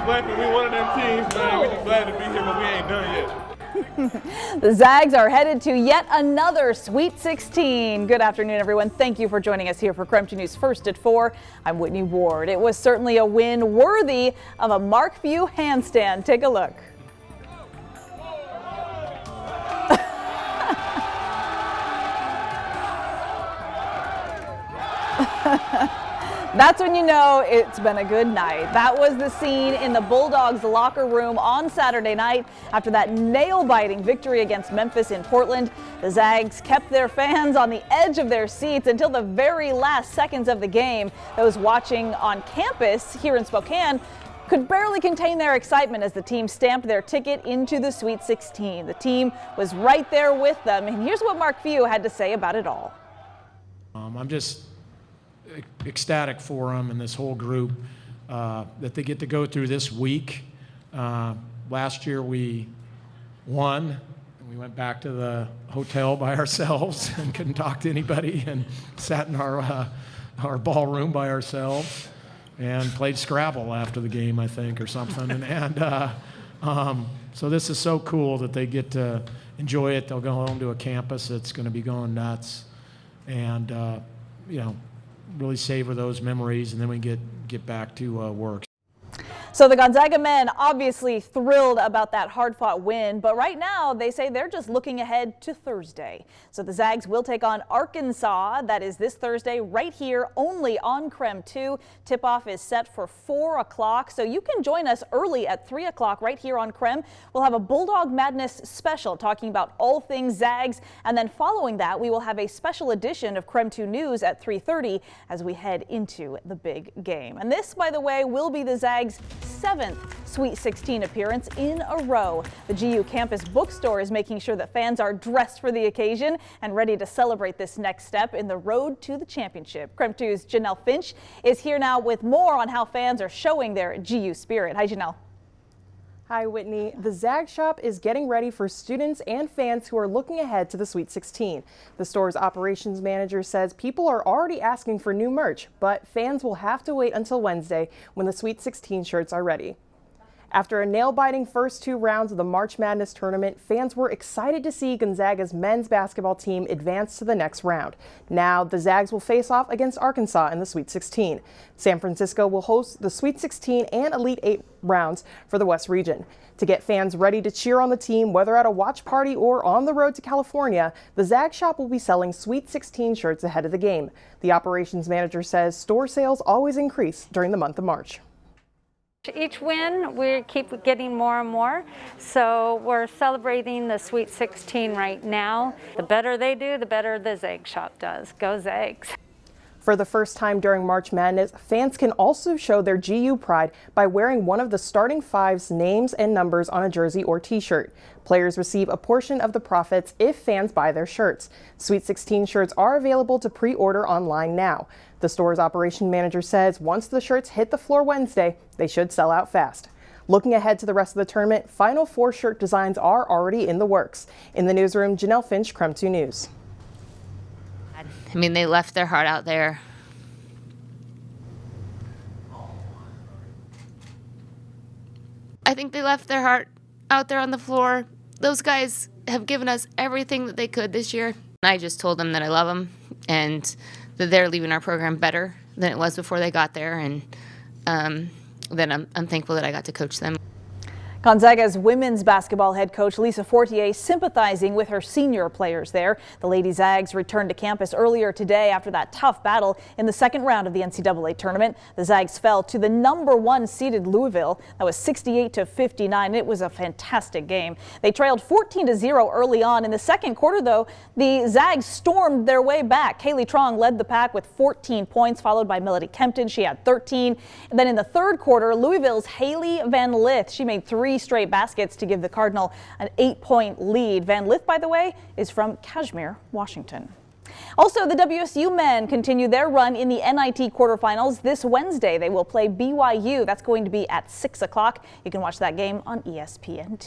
Blackman, we one of them teams, man. We just glad to be here, but we ain't done yet. The Zags are headed to yet another Sweet 16. Good afternoon, everyone. Thank you for joining us here for KREM 2 News First at 4. I'm Whitney Ward. It was certainly a win worthy of a Mark Few handstand. Take a look. That's when you know it's been a good night. That was the scene in the Bulldogs locker room on Saturday night after that nail-biting victory against Memphis in Portland. The Zags kept their fans on the edge of their seats until the very last seconds of the game. Those watching on campus here in Spokane could barely contain their excitement as the team stamped their ticket into the Sweet 16. The team was right there with them, and here's what Mark Few had to say about it all. I'm just ecstatic for them and this whole group that they get to go through this week. Last year we won and we went back to the hotel by ourselves and couldn't talk to anybody and sat in our ballroom by ourselves and played Scrabble after the game, I think, or something. So this is so cool that they get to enjoy it. They'll go home to a campus that's going to be going nuts, and you know, really savor those memories, and then we get back to work. So the Gonzaga men obviously thrilled about that hard-fought win, but right now they say they're just looking ahead to Thursday. So the Zags will take on Arkansas. That is this Thursday right here only on KREM 2. Tip-off is set for 4 o'clock, so you can join us early at 3 o'clock right here on KREM. We'll have a Bulldog Madness special talking about all things Zags, and then following that we will have a special edition of KREM 2 News at 3:30 as we head into the big game. And this, by the way, will be the Zags' 7th Sweet 16 appearance in a row. The GU campus bookstore is making sure that fans are dressed for the occasion and ready to celebrate this next step in the road to the championship. KREM 2's Janelle Finch is here now with more on how fans are showing their GU spirit. Hi, Janelle. Hi, Whitney. The Zags shop is getting ready for students and fans who are looking ahead to the Sweet 16. The store's operations manager says people are already asking for new merch, but fans will have to wait until Wednesday when the Sweet 16 shirts are ready. After a nail-biting first 2 rounds of the March Madness tournament, fans were excited to see Gonzaga's men's basketball team advance to the next round. Now, the Zags will face off against Arkansas in the Sweet 16. San Francisco will host the Sweet 16 and Elite 8 rounds for the West region. To get fans ready to cheer on the team, whether at a watch party or on the road to California, the Zags shop will be selling Sweet 16 shirts ahead of the game. The operations manager says store sales always increase during the month of March. Each win, we keep getting more and more, so we're celebrating the Sweet 16 right now. The better they do, the better the Zags shop does. Go Zags! For the first time during March Madness, fans can also show their GU pride by wearing one of the starting five's names and numbers on a jersey or t-shirt. Players receive a portion of the profits if fans buy their shirts. Sweet 16 shirts are available to pre-order online now. The store's operation manager says once the shirts hit the floor Wednesday, they should sell out fast. Looking ahead to the rest of the tournament, final 4 shirt designs are already in the works. In the newsroom, Janelle Finch, KREM 2 News. I mean, they left their heart out there. I think they left their heart out there on the floor. Those guys have given us everything that they could this year. I just told them that I love them and that they're leaving our program better than it was before they got there, and then I'm thankful that I got to coach them. Gonzaga's women's basketball head coach Lisa Fortier sympathizing with her senior players there. The Lady Zags returned to campus earlier today after that tough battle in the second round of the NCAA tournament. The Zags fell to the #1 seeded Louisville. That was 68-59. It was a fantastic game. They trailed 14-0 early on. In the second quarter, though, the Zags stormed their way back. Kaylee Trong led the pack with 14 points, followed by Melody Kempton. She had 13. And then in the third quarter, Louisville's Haley Van Lith, she made 3 straight baskets to give the Cardinal an 8-point lead. Van Lith, by the way, is from Kashmir, Washington. Also, the WSU men continue their run in the NIT quarterfinals this Wednesday. They will play BYU. That's going to be at 6 o'clock. You can watch that game on ESPN2.